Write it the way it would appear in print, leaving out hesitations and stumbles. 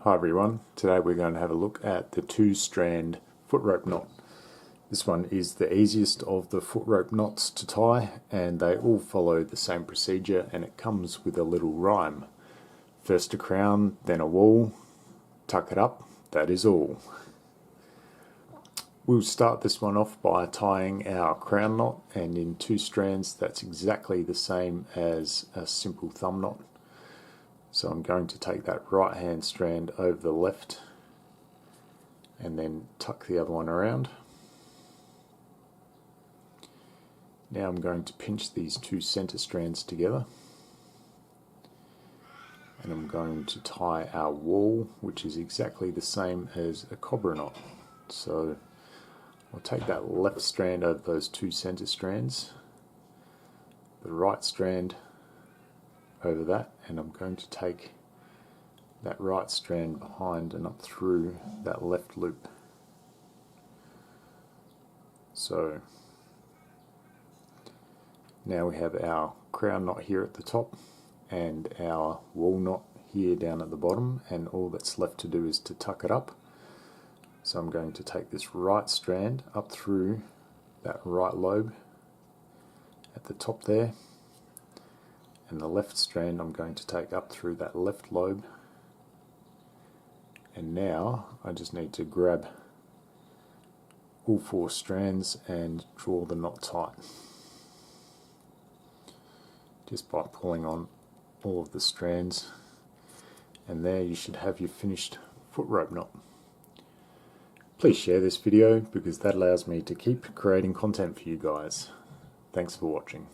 Hi everyone, today we're going to have a look at the 2-strand footrope knot. This one is the easiest of the footrope knots to tie, and they all follow the same procedure, and it comes with a little rhyme. First a crown, then a wall, tuck it up, that is all. We'll start this one off by tying our crown knot, and in 2 strands that's exactly the same as a simple thumb knot. So I'm going to take that right hand strand over the left and then tuck the other one around. Now I'm going to pinch these 2 center strands together, and I'm going to tie our wall, which is exactly the same as a cobra knot. So I'll take that left strand over those 2 center strands, the right strand over that, and I'm going to take that right strand behind and up through that left loop. So now we have our crown knot here at the top and our wall knot here down at the bottom, and all that's left to do is to tuck it up. So I'm going to take this right strand up through that right lobe at the top there, and the left strand I'm going to take up through that left lobe, and now I just need to grab all 4 strands and draw the knot tight just by pulling on all of the strands, and there you should have your finished footrope knot. Please share this video because that allows me to keep creating content for you guys. Thanks for watching.